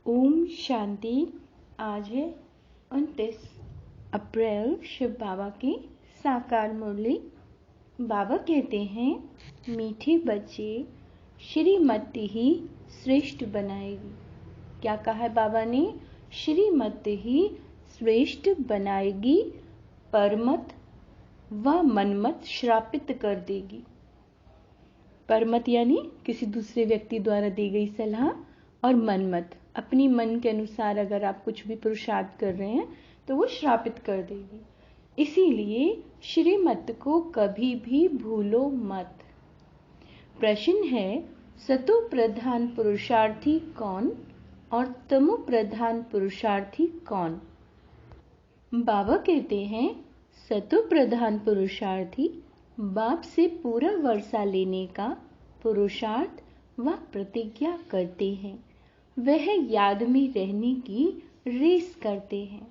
ओम शांति। आज है 29 अप्रैल, शिव बाबा की साकार मुरली। बाबा कहते हैं, मीठे बच्चे श्रीमती ही श्रेष्ठ बनाएगी। क्या कहा है बाबा ने? श्रीमती ही श्रेष्ठ बनाएगी, परमत व मनमत श्रापित कर देगी। परमत यानी किसी दूसरे व्यक्ति द्वारा दी गई सलाह, और मनमत अपनी मन के अनुसार अगर आप कुछ भी पुरुषार्थ कर रहे हैं तो वो श्रापित कर देगी। इसीलिए श्रीमत को कभी भी भूलो मत। प्रश्न है, सतो प्रधान पुरुषार्थी कौन और तमो प्रधान पुरुषार्थी कौन? बाबा कहते हैं, सतो प्रधान पुरुषार्थी बाप से पूरा वर्षा लेने का पुरुषार्थ व प्रतिज्ञा करते हैं। वह याद में रहने की रेस करते हैं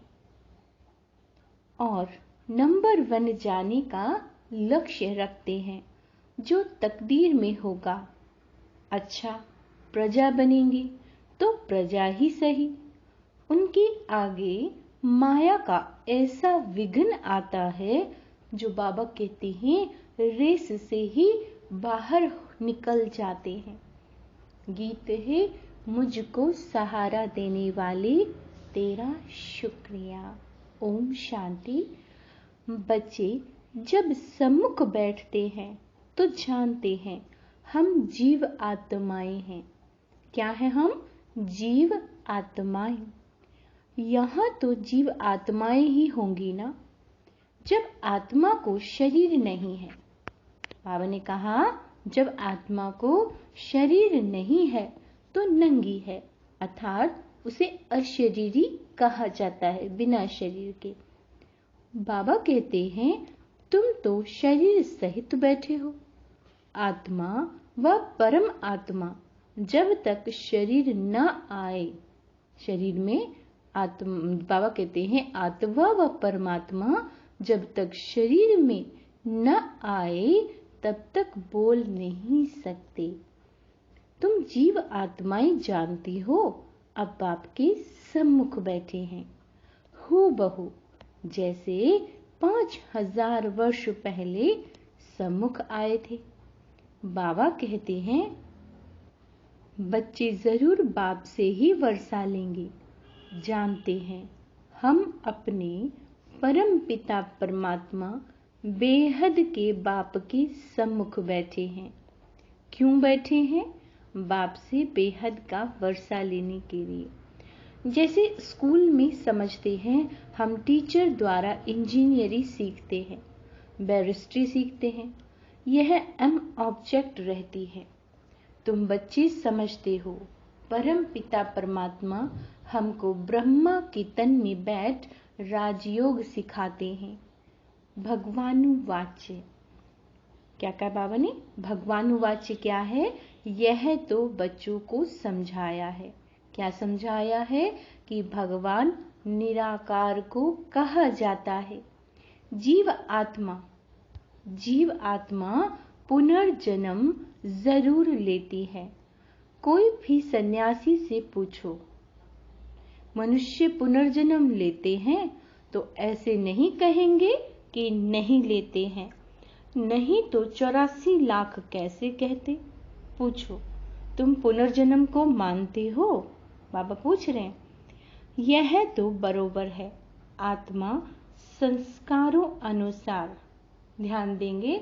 और नंबर 1 जाने का लक्ष्य रखते हैं, जो तकदीर में होगा। अच्छा, प्रजा बनेंगे तो प्रजा ही सही। उनके आगे माया का ऐसा विघ्न आता है जो बाबा कहते हैं रेस से ही बाहर निकल जाते हैं। गीत है, मुझको सहारा देने वाले तेरा शुक्रिया। ओम शांति। बच्चे जब सम्मुख बैठते हैं तो जानते हैं हम जीव आत्माएं हैं। क्या है? हम जीव आत्माएं। यहाँ तो जीव आत्माएं ही होंगी ना, जब आत्मा को शरीर नहीं है। बाबा ने कहा, जब आत्मा को शरीर नहीं है तो नंगी है, अर्थात उसे अशरीरी कहा जाता है, बिना शरीर के। बाबा कहते हैं, तुम तो शरीर सहित बैठे हो। आत्मा व परम आत्मा जब तक शरीर न आए, शरीर में आत्मा, बाबा कहते हैं आत्मा व परमात्मा जब तक शरीर में न आए तब तक बोल नहीं सकते। तुम जीव आत्माएं जानती हो, अब बाप के सम्मुख बैठे हैं, हूबहू जैसे 5000 वर्ष पहले सम्मुख आए थे। बाबा कहते हैं, बच्चे जरूर बाप से ही वर्षा लेंगे। जानते हैं हम अपने परम पिता परमात्मा बेहद के बाप के सम्मुख बैठे हैं। क्यों बैठे हैं? बाप से बेहद का वर्षा लेने के लिए। जैसे स्कूल में समझते हैं, हम टीचर द्वारा इंजीनियरिंग सीखते हैं, बैरिस्ट्री सीखते हैं, यह एम ऑब्जेक्ट रहती है। तुम बच्चे समझते हो, परम पिता परमात्मा हमको ब्रह्मा के तन में बैठ राजयोग सिखाते हैं। भगवानुवाच्य। क्या कहा बाबा ने? भगवानुवाच्य क्या है? यह तो बच्चों को समझाया है। क्या समझाया है? कि भगवान निराकार को कहा जाता है। जीव आत्मा पुनर्जन्म जरूर लेती है। कोई भी सन्यासी से पूछो, मनुष्य पुनर्जन्म लेते हैं? तो ऐसे नहीं कहेंगे कि नहीं लेते हैं। नहीं तो 84 लाख कैसे कहते? पूछो, तुम पुनर्जन्म को मानते हो? बाबा पूछ रहे हैं। यह तो बरोबर है। आत्मा संस्कारों अनुसार, ध्यान देंगे,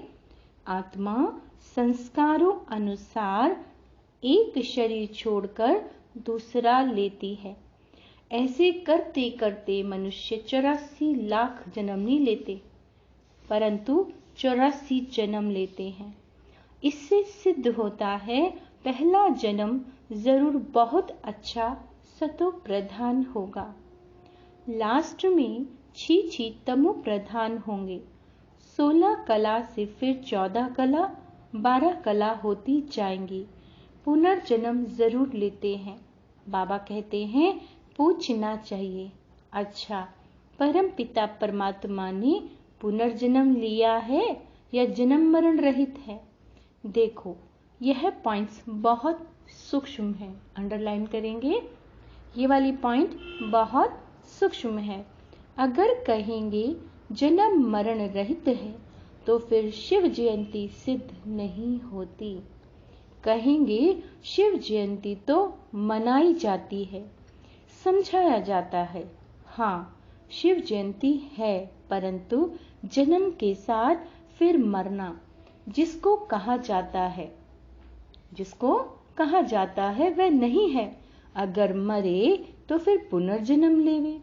आत्मा संस्कारों अनुसार एक शरीर छोड़कर दूसरा लेती है। ऐसे करते करते मनुष्य 84 लाख जन्म नहीं लेते, परंतु 84 जन्म लेते हैं। इससे सिद्ध होता है पहला जन्म जरूर बहुत अच्छा सतो प्रधान होगा। लास्ट में छी तमो प्रधान होंगे। 16 कला से फिर 14 कला, 12 कला होती जाएंगी। पुनर्जन्म जरूर लेते हैं। बाबा कहते हैं, पूछना चाहिए, अच्छा परम पिता परमात्मा ने पुनर्जन्म लिया है या जन्म मरण रहित है? देखो, यह पॉइंट्स बहुत सूक्ष्म है, अंडरलाइन करेंगे। ये वाली पॉइंट बहुत सूक्ष्म है। अगर कहेंगे जन्म मरण रहित है तो फिर शिव जयंती सिद्ध नहीं होती। कहेंगे शिव जयंती तो मनाई जाती है, समझाया जाता है। हाँ, शिव जयंती है, परंतु जन्म के साथ फिर मरना जिसको कहा जाता है वह नहीं है। अगर मरे तो फिर पुनर्जन्म लेवे।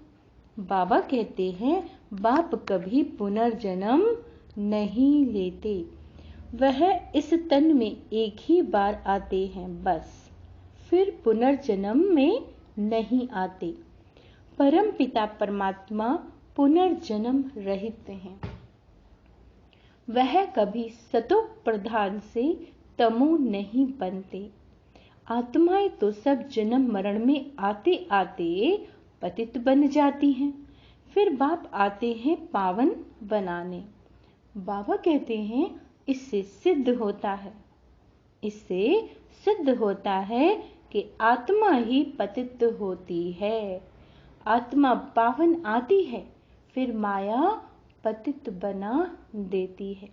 बाबा कहते हैं बाप कभी पुनर्जन्म नहीं लेते, वह इस तन में एक ही बार आते हैं बस, फिर पुनर्जन्म में नहीं आते। परम पिता परमात्मा पुनर्जन्म रहित हैं। वह कभी सतो प्रधान से तमो नहीं बनते। आत्माएं तो सब जन्म मरण में आते आते पतित बन जाती हैं, फिर बाप आते हैं पावन बनाने। बाबा कहते हैं इससे सिद्ध होता है कि आत्मा ही पतित होती है। आत्मा पावन आती है, फिर माया पतित बना देती है।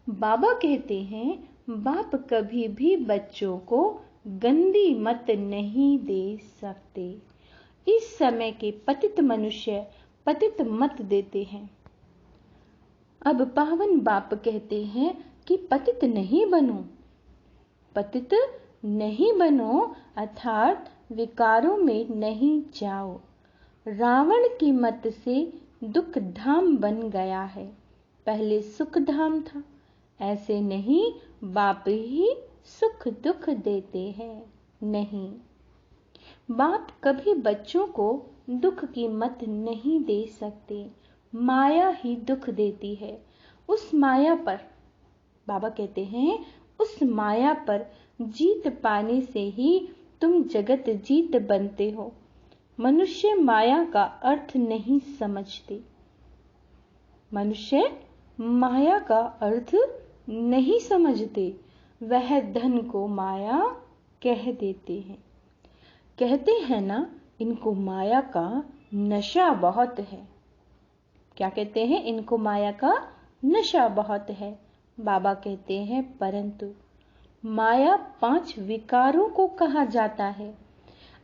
बाबा कहते हैं बाप कभी भी बच्चों को गंदी मत नहीं दे सकते। इस समय के पतित मनुष्य पतित मत देते हैं। अब पावन बाप कहते हैं कि पतित नहीं बनो, अर्थात विकारों में नहीं जाओ। रावण की मत से दुख धाम बन गया है, पहले सुख धाम था। ऐसे नहीं, बाप ही सुख दुख देते हैं। नहीं, बाप कभी बच्चों को दुख की मत नहीं दे सकते, माया ही दुख देती है। उस माया पर बाबा कहते हैं उस माया पर जीत पाने से ही तुम जगत जीत बनते हो। मनुष्य माया का अर्थ नहीं समझते। वह धन को माया कह देते हैं। कहते हैं ना, इनको माया का नशा बहुत है। क्या कहते हैं? इनको माया का नशा बहुत है। बाबा कहते हैं परंतु माया 5 विकारों को कहा जाता है।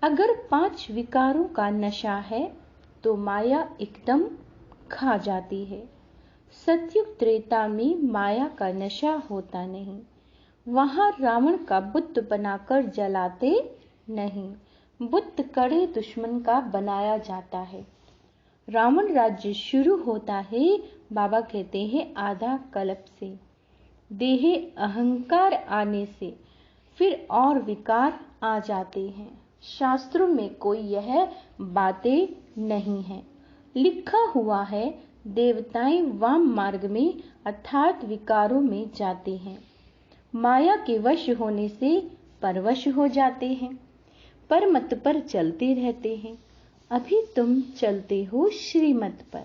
अगर 5 विकारों का नशा है तो माया एकदम खा जाती है। सतयुग त्रेता में माया का नशा होता नहीं। वहां रावण का बुत बनाकर जलाते नहीं, बुत कड़े दुश्मन का बनाया जाता है। रावण राज्य शुरू होता है, बाबा कहते हैं आधा कल्प से, देहे अहंकार आने से, फिर और विकार आ जाते हैं। शास्त्रों में कोई यह बातें नहीं है। लिखा हुआ है देवताएं वाम मार्ग में अर्थात विकारों में जाते हैं। माया के वश होने से परवश हो जाते हैं, परमत पर चलते रहते हैं। अभी तुम चलते हो श्रीमत पर।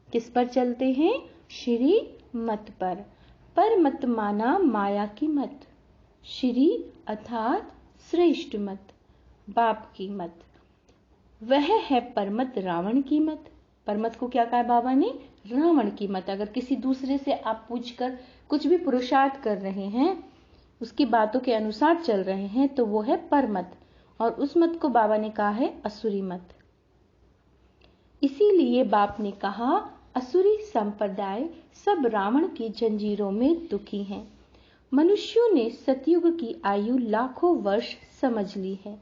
किस पर चलते हैं? श्री मत पर। परमत माना माया की मत, श्री अर्थात श्रेष्ठ मत, बाप की मत। वह है परमत रावण की मत। परमत को क्या कहा बाबा ने? रावण की मत। अगर किसी दूसरे से आप पूछकर कुछ भी पुरुषार्थ कर रहे हैं, उसकी बातों के अनुसार चल रहे हैं, तो वो है परमत। और उस मत को बाबा ने कहा है असुरी मत। इसीलिए बाप ने कहा असुरी संप्रदाय सब रावण की जंजीरों में दुखी हैं। मनुष्यों ने सतयुग की आयु लाखों वर्ष समझ ली है,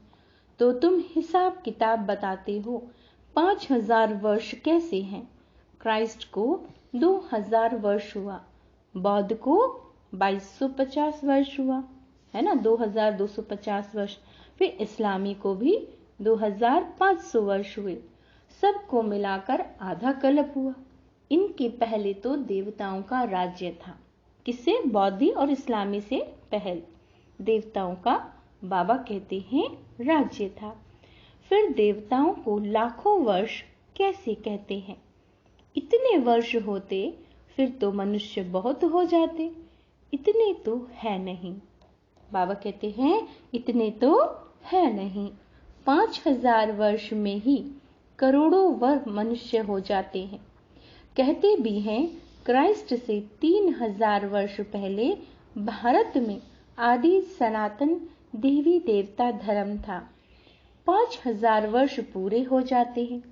तो तुम हिसाब किताब बताते हो 5000 वर्ष कैसे हैं? क्राइस्ट को 2000 वर्ष हुआ, बौद्ध को 2250 वर्ष हुआ, है ना, 2250 वर्ष। फिर इस्लामी को भी 2500 वर्ष हुए। सबको मिलाकर आधा कल्प हुआ। इनके पहले तो देवताओं का राज्य था। किससे? बौद्धि और इस्लामी से पहले देवताओं का बाबा कहते हैं राज्य था। फिर देवताओं को लाखों वर्ष कैसे कहते हैं? इतने वर्ष होते फिर तो मनुष्य बहुत हो जाते। इतने तो है नहीं। बाबा कहते हैं इतने तो है नहीं। 5000 वर्ष में ही करोड़ों वर्ग मनुष्य हो जाते हैं। कहते भी हैं क्राइस्ट से 3000 वर्ष पहले भारत में आदि सनातन देवी देवता धर्म था। 5000 वर्ष पूरे हो जाते हैं,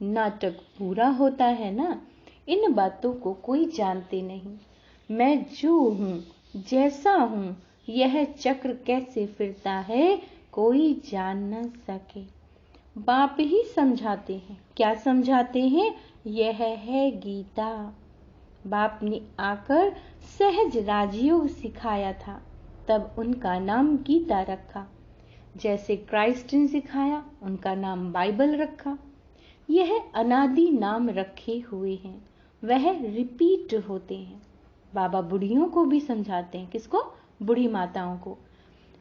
नाटक पूरा होता है ना। इन बातों को कोई जानते नहीं। मैं जो हूँ, जैसा हूँ, यह चक्र कैसे फिरता है कोई जान न सके। बाप ही समझाते हैं। क्या समझाते हैं? यह है गीता। बाप ने आकर सहज राजयोग सिखाया था, तब उनका नाम गीता रखा। जैसे क्राइस्ट ने सिखाया, उनका नाम बाइबल रखा। यह अनादि नाम रखे हुए हैं, वह रिपीट होते हैं। बाबा बुढ़ियों को भी समझाते हैं। किसको? बूढ़ी माताओं को।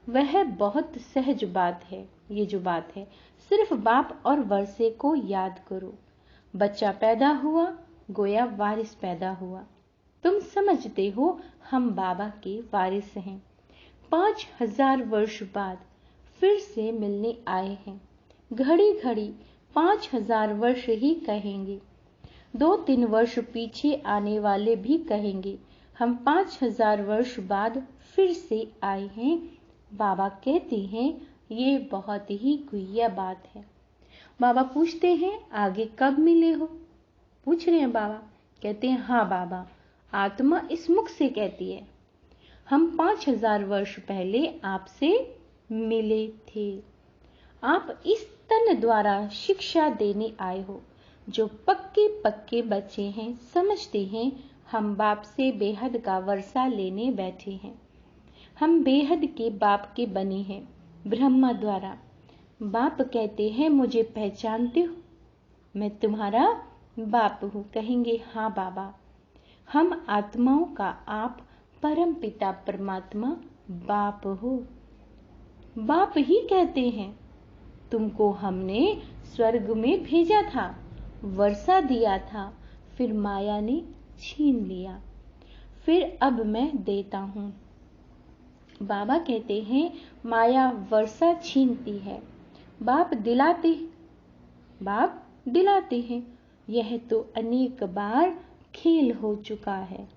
वह बहुत सहज बात है। ये जो बात है, सिर्फ बाप और वर्षे को याद करो। बच्चा पैदा हुआ, गोया वारिस पैदा हुआ। तुम समझते हो हम बाबा के वारिस हैं। 5000 वर्ष बाद फिर से मिलने आए हैं। घड़ी घड़ी 5000 वर्ष ही कहेंगे। 2-3 वर्ष पीछे आने वाले भी कहेंगे हम 5000 वर्ष बाद फिर से आए हैं। बाबा कहते हैं ये बहुत ही गुह्य बात है। बाबा पूछते हैं आगे कब मिले हो? पूछ रहे हैं बाबा। कहते हैं हाँ बाबा, आत्मा इस मुख से कहती है हम 5000 वर्ष पहले आपसे मिले थे। आप इस तन द्वारा शिक्षा देने आए हो। जो पक्के पक्के बच्चे हैं समझते हैं हम बाप से बेहद का वर्षा लेने बैठे हैं। हम बेहद के बाप के बने हैं ब्रह्मा द्वारा। बाप कहते हैं मुझे पहचानते हो? मैं तुम्हारा बाप हूँ। कहेंगे हाँ बाबा। हम आत्माओं का आप परम पिता परमात्मा बाप हो। बाप ही कहते हैं तुमको हमने स्वर्ग में भेजा था, वर्षा दिया था, फिर माया ने छीन लिया, फिर अब मैं देता हूँ। बाबा कहते हैं माया वर्षा छीनती है, बाप दिलाते हैं। यह तो अनेक बार खेल हो चुका है,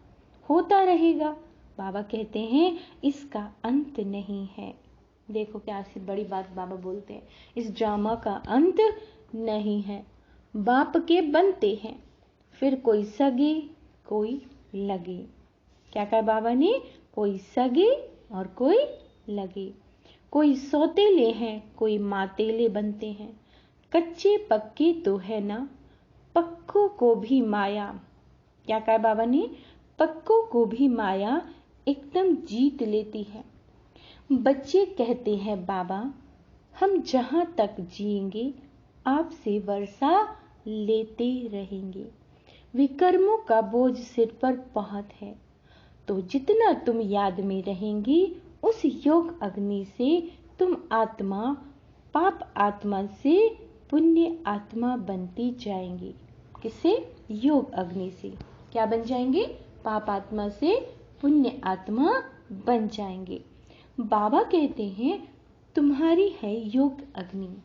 होता रहेगा। बाबा कहते हैं इसका अंत नहीं है। देखो क्या सी बड़ी बात बाबा बोलते हैं, इस ड्रामा का अंत नहीं है। बाप के बनते हैं, फिर कोई सगे कोई लगे। क्या कहा बाबा ने? कोई सगे और कोई लगे। कोई सौतेले हैं, कोई मातेले बनते हैं। कच्चे पक्के तो है ना, पक्कों को भी माया। क्या कहा बाबा ने? पक्कों को भी माया एकदम जीत लेती है। बच्चे कहते हैं बाबा हम जहां तक जिएंगे आपसे वर्षा लेते रहेंगे। विकर्मों का बोझ सिर पर बहुत है, तो जितना तुम याद में रहेंगी उस योग अग्नि से तुम आत्मा पाप आत्मा से पुण्य आत्मा बनती जाएंगी। किससे? योग अग्नि से क्या बन जाएंगे? पाप आत्मा से पुण्य आत्मा बन जाएंगे। बाबा कहते हैं तुम्हारी है योग अग्नि,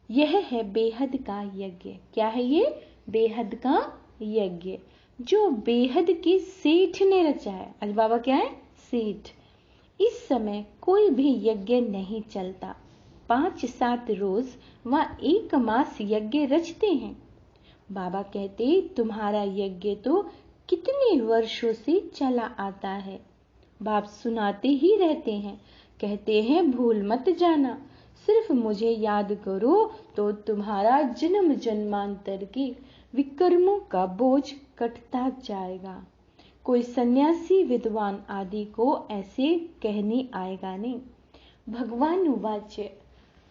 यह है बेहद का यज्ञ। क्या है ये? बेहद का यज्ञ, जो बेहद के सेठ ने रचा है। आज बाबा क्या है? सेठ। इस समय कोई भी यज्ञ नहीं चलता। 5-7 रोज व 1 मास यज्ञ रचते हैं। बाबा कहते तुम्हारा यज्ञ तो कितने वर्षों से चला आता है। बाप सुनाते ही रहते हैं, कहते हैं भूल मत जाना, सिर्फ मुझे याद करो तो तुम्हारा जन्म जन्मांतर के विकर्मों का बोझ कटता जाएगा। कोई सन्यासी विद्वान आदि को ऐसे कहने आएगा नहीं। भगवान वाच्य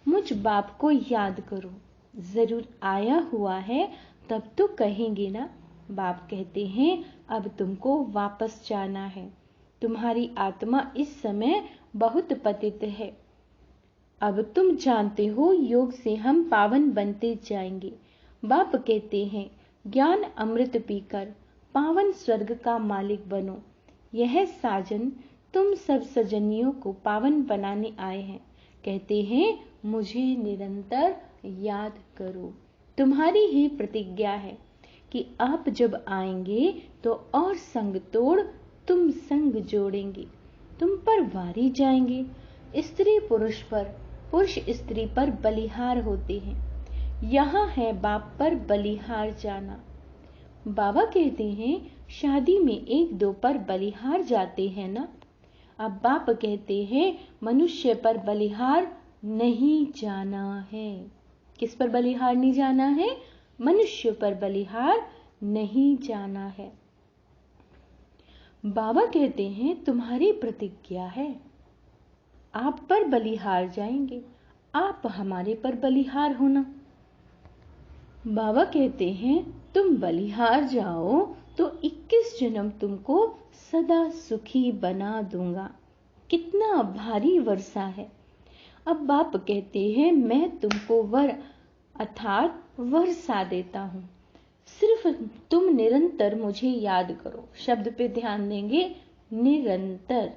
मुझ बाप को याद करो, जरूर आया हुआ है तब तो कहेंगे ना। बाप कहते हैं अब तुमको वापस जाना है। तुम्हारी आत्मा इस समय बहुत पतित है। अब तुम जानते हो योग से हम पावन बनते जाएंगे। बाप कहते हैं ज्ञान अमृत पीकर पावन स्वर्ग का मालिक बनो। यह साजन तुम सब सजनियों को पावन बनाने आए हैं। कहते हैं मुझे निरंतर याद करो। तुम्हारी ही प्रतिज्ञा है कि आप जब आएंगे तो और संग तोड़ तुम संग जोड़ेंगे, तुम पर वारी जाएंगे। स्त्री पुरुष पर, पुरुष स्त्री पर बलिहार होते हैं। यहाँ है बाप पर बलिहार जाना। बाबा कहते हैं शादी में एक दो पर बलिहार जाते हैं ना। अब बाप कहते हैं मनुष्य पर बलिहार नहीं जाना है। किस पर बलिहार नहीं जाना है? मनुष्य पर बलिहार नहीं जाना है। बाबा कहते हैं तुम्हारी प्रतिज्ञा है, आप पर बलिहार जाएंगे, आप हमारे पर बलिहार होना। बाबा कहते हैं तुम बलिहार जाओ तो 21 जन्म तुमको सदा सुखी बना दूंगा। कितना भारी वर्षा है। अब बाप कहते हैं मैं तुमको वर अर्थात वर्षा देता हूं, सिर्फ तुम निरंतर मुझे याद करो। शब्द पे ध्यान देंगे, निरंतर।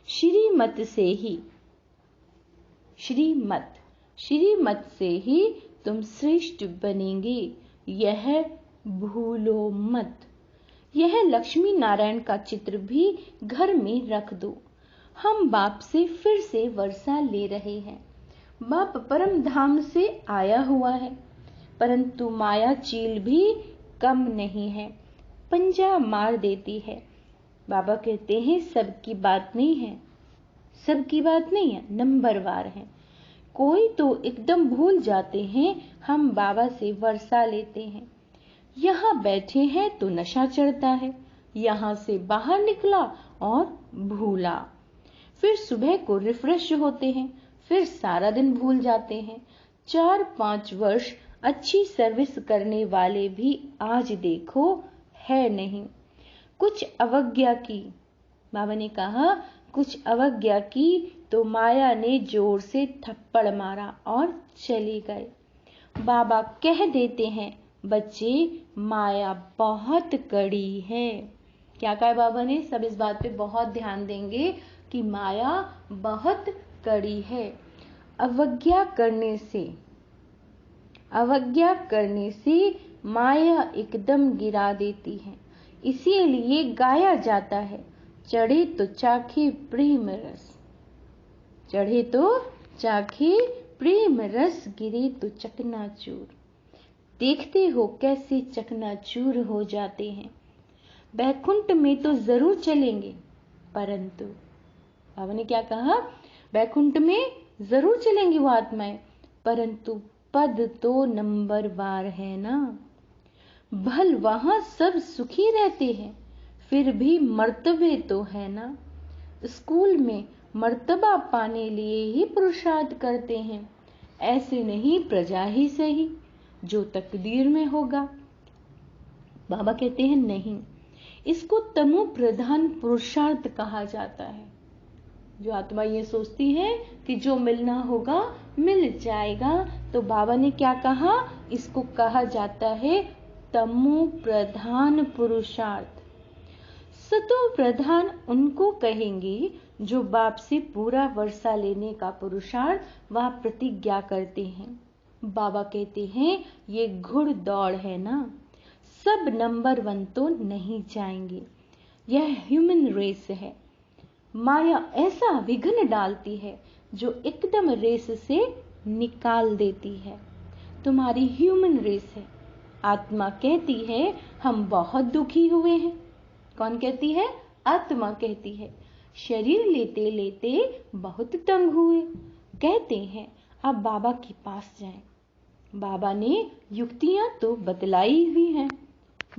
श्रीमत से ही, श्रीमत से ही तुम श्रेष्ठ बनेंगे, यह भूलो मत। यह लक्ष्मी नारायण का चित्र भी घर में रख दो। हम बाप से फिर से वर्षा ले रहे हैं। बाप परम धाम से आया हुआ है, परंतु माया चील भी कम नहीं है, पंजा मार देती है। बाबा कहते हैं सबकी बात नहीं है, सबकी बात नहीं है, नंबरवार है। कोई तो एकदम भूल जाते हैं, हम बाबा से वर्षा लेते हैं। यहाँ बैठे हैं तो नशा चढ़ता है, यहाँ से बाहर निकला और भूला। फिर सुबह को रिफ्रेश होते हैं, फिर सारा दिन भूल जाते हैं। 4-5 वर्ष अच्छी सर्विस करने वाले भी आज देखो है नहीं। कुछ अवज्ञा की, बाबा ने कहा कुछ अवज्ञा की तो माया ने जोर से थप्पड़ मारा और चले गए। बाबा कह देते हैं बच्चे माया बहुत कड़ी है। क्या कहा बाबा ने? सब इस बात पे बहुत ध्यान देंगे कि माया बहुत कड़ी है। अवज्ञा करने से माया एकदम गिरा देती है। इसीलिए गाया जाता है चढ़े तो चाखे प्रेम रस, चढ़े तो चाखे प्रेम रस, गिरे तो चकनाचूर। देखते हो कैसे चकनाचूर हो जाते हैं। बैकुंठ में तो जरूर चलेंगे, परंतु बाबा ने क्या कहा? बैकुंठ में जरूर चलेंगी वो आत्माएं, परंतु पद तो नंबरवार है ना। भल वहां सब सुखी रहते हैं, फिर भी मर्तबे तो है ना। स्कूल में मर्तबा पाने लिए ही पुरुषार्थ करते हैं, ऐसे नहीं प्रजा ही सही, जो तकदीर में होगा। बाबा कहते हैं नहीं, इसको तमो प्रधान पुरुषार्थ कहा जाता है। जो आत्मा ये सोचती है कि जो मिलना होगा मिल जाएगा, तो बाबा ने क्या कहा? इसको कहा जाता है तमो प्रधान पुरुषार्थ। सतो प्रधान उनको कहेंगे जो बाप से पूरा वर्षा लेने का पुरुषार्थ व प्रतिज्ञा करते हैं। बाबा कहते हैं ये घुड़ दौड़ है ना, सब नंबर 1 तो नहीं जाएंगे। यह ह्यूमन रेस है। माया ऐसा विघ्न डालती है जो एकदम रेस से निकाल देती है। तुम्हारी ह्यूमन रेस है। आत्मा कहती है हम बहुत दुखी हुए हैं। कौन कहती है? आत्मा कहती है शरीर लेते लेते बहुत तंग हुए। कहते हैं अब बाबा के पास जाएं। बाबा ने युक्तियां तो बतलाई हुई हैं।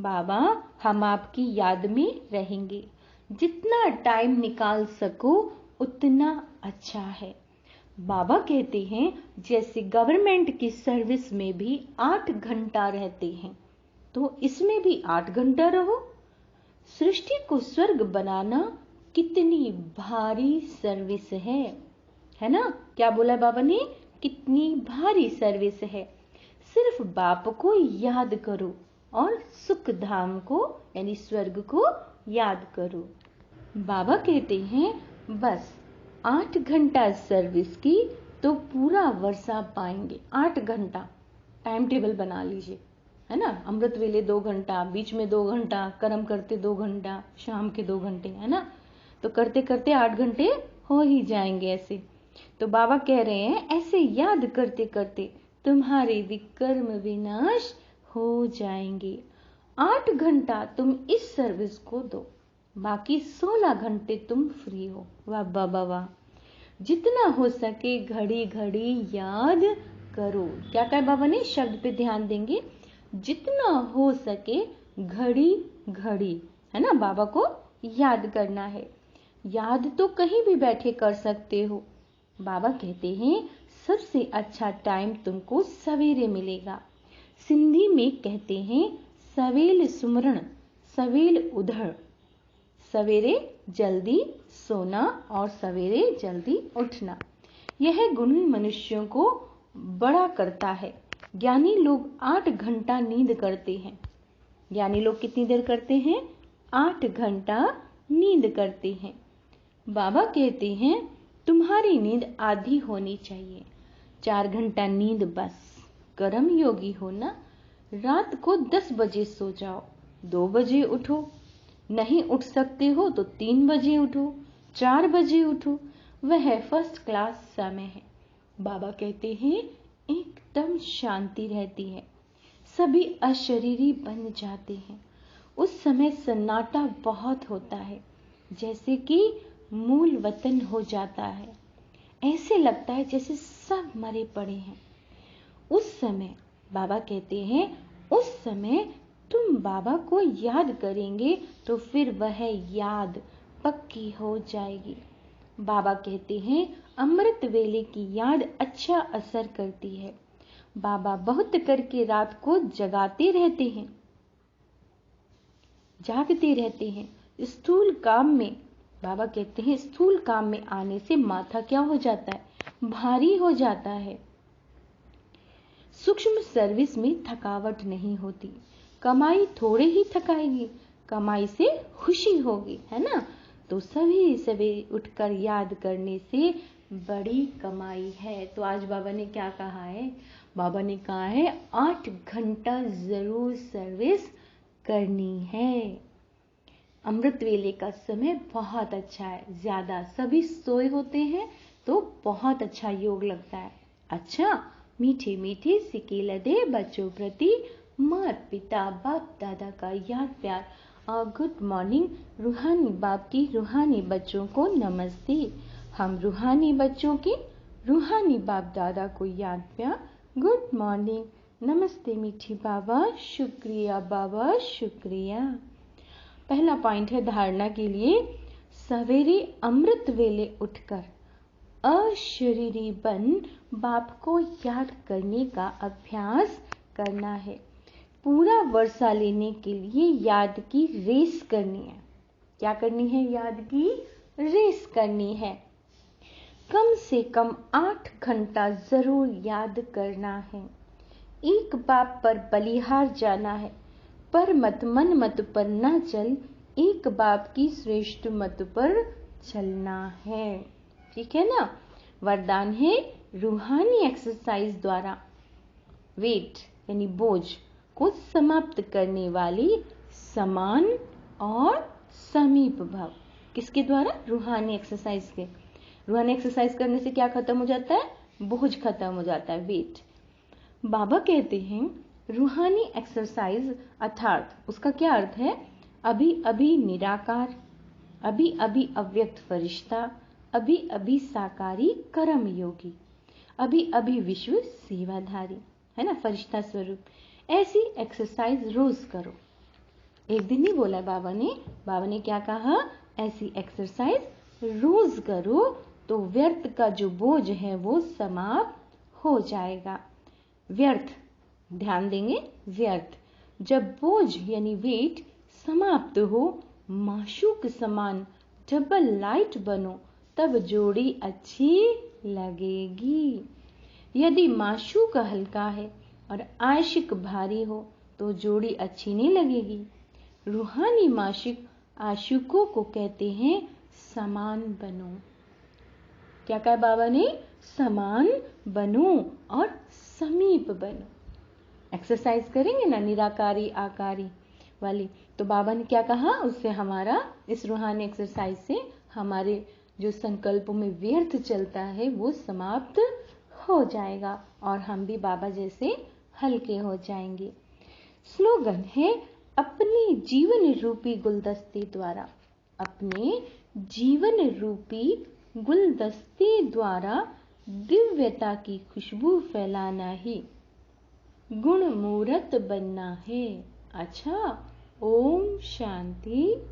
बाबा हम आपकी याद में रहेंगे, जितना टाइम निकाल सको उतना अच्छा है। बाबा कहते हैं जैसे गवर्नमेंट की सर्विस में भी 8 घंटा रहते हैं, तो इसमें भी 8 घंटा रहो। सृष्टि को स्वर्ग बनाना कितनी भारी सर्विस है ना? क्या बोला बाबा ने? कितनी भारी सर्विस है। सिर्फ बाप को याद करो और सुख धाम को यानी स्वर्ग को याद करो। बाबा कहते हैं बस 8 घंटा सर्विस की तो पूरा वर्षा पाएंगे। 8 घंटा टाइम टेबल बना लीजिए, है ना। अमृत वेले 2 घंटा, बीच में 2 घंटा, कर्म करते 2 घंटा, शाम के 2 घंटे, है ना। तो करते करते 8 घंटे हो ही जाएंगे ऐसे। तो बाबा कह रहे हैं ऐसे याद करते करते तुम्हारे विकर्म विनाश हो जाएंगे। 8 घंटा तुम इस सर्विस को दो, बाकी 16 घंटे तुम फ्री हो। वाह बाबा वाह। जितना हो सके घड़ी घड़ी याद करो। क्या कहा बाबा ने, शब्द पे ध्यान देंगे। जितना हो सके घड़ी घड़ी, है ना, बाबा को याद करना है। याद तो कहीं भी बैठे कर सकते हो। बाबा कहते हैं सबसे अच्छा टाइम तुमको सवेरे मिलेगा। सिंधी में कहते हैं सवेल सुमरण सवेल उधर। सवेरे जल्दी सोना और सवेरे जल्दी उठना, यह गुण मनुष्यों को बड़ा करता है। ज्ञानी लोग 8 घंटा नींद करते हैं। ज्ञानी लोग कितनी देर करते हैं? 8 घंटा नींद करते हैं। बाबा कहते हैं तुम्हारी नींद आधी होनी चाहिए। 4 घंटा नींद बस। कर्म योगी हो ना, रात को 10 बजे सो जाओ, 2 बजे उठो। नहीं उठ सकते हो तो 3 बजे उठो, 4 बजे उठो। वह फर्स्ट क्लास समय है। बाबा कहते हैं एकदम शांति रहती है, सभी अशरीरी बन जाते हैं। उस समय सन्नाटा बहुत होता है, जैसे कि मूल वतन हो जाता है। ऐसे लगता है जैसे सब मरे पड़े हैं। उस समय बाबा कहते हैं उस समय तुम बाबा को याद करेंगे तो फिर वह याद पक्की हो जाएगी। बाबा कहते हैं अमृत वेले की याद अच्छा असर करती है। बाबा बहुत करके रात को जगाते रहते हैं, जागते रहते हैं। स्थूल काम में, बाबा कहते हैं स्थूल काम में आने से माथा क्या हो जाता है? भारी हो जाता है। सूक्ष्म सर्विस में थकावट नहीं होती। कमाई थोड़े ही थकाएगी, कमाई से खुशी होगी, है ना। तो सभी सवेरे उठकर याद करने से बड़ी कमाई है। तो आज बाबा ने क्या कहा है? बाबा ने कहा है 8 घंटा जरूर सर्विस करनी है। अमृत वेले का समय बहुत अच्छा है। ज्यादा सभी सोए होते हैं तो बहुत अच्छा योग लगता है। अच्छा, मीठे मीठे सिक्के लदे बच्चों प्रति माता पिता बाप दादा का याद प्यार। Good morning. रूहानी बाप की रूहानी बच्चों को नमस्ते। हम रूहानी बच्चों के रूहानी बाप दादा को याद प्यार। गुड मॉर्निंग, नमस्ते मीठी बाबा, शुक्रिया बाबा, शुक्रिया। पहला पॉइंट है धारणा के लिए, सवेरे अमृत वेले उठकर अशरीरी बन बाप को याद करने का अभ्यास करना है। पूरा वर्षा लेने के लिए याद की रेस करनी है। क्या करनी है? याद की रेस करनी है। कम से कम 8 घंटा जरूर याद करना है। एक बाप पर बलिहार जाना है, पर मत मन मत पर न चल, एक बाप की श्रेष्ठ मत पर चलना है। ठीक है ना। वरदान है रूहानी एक्सरसाइज द्वारा वेट यानी बोझ को समाप्त करने वाली समान और समीप भाव। किसके द्वारा? रूहानी एक्सरसाइज के। रूहानी एक्सरसाइज करने से क्या खत्म हो जाता है? बोझ खत्म हो जाता है, वेट। बाबा कहते हैं रूहानी एक्सरसाइज अर्थात उसका क्या अर्थ है? अभी अभी निराकार, अभी अभी अव्यक्त फरिश्ता, अभी अभी साकारी कर्म योगी, अभी अभी विश्व सेवाधारी, है ना, फरिश्ता स्वरूप। ऐसी एक्सरसाइज रोज करो। एक दिन नहीं बोला बाबा ने। बाबा ने क्या कहा? ऐसी एक्सरसाइज रोज करो तो व्यर्थ का जो बोझ है वो समाप्त हो जाएगा। व्यर्थ, ध्यान देंगे, व्यर्थ। जब बोझ यानी वेट समाप्त हो, माशूक समान डबल लाइट बनो, तब जोड़ी अच्छी लगेगी। यदि माशूक हल्का है और आशिक भारी हो तो जोड़ी अच्छी नहीं लगेगी। रूहानी माशिक आशिकों को कहते हैं समान बनो। क्या कहा बाबा ने? समान बनो और समीप बनो। एक्सरसाइज करेंगे ना निराकारी आकारी वाली, तो बाबा ने क्या कहा, उससे हमारा इस रूहानी एक्सरसाइज से हमारे जो संकल्पों में व्यर्थ चलता है वो समाप्त हो जाएगा और हम भी बाबा जैसे हल्के हो जाएंगे। स्लोगन है, अपने जीवन रूपी गुलदस्ते द्वारा, अपने जीवन रूपी गुलदस्ते द्वारा दिव्यता की खुशबू फैलाना ही गुण मूर्त बनना है। अच्छा, ओम शांति।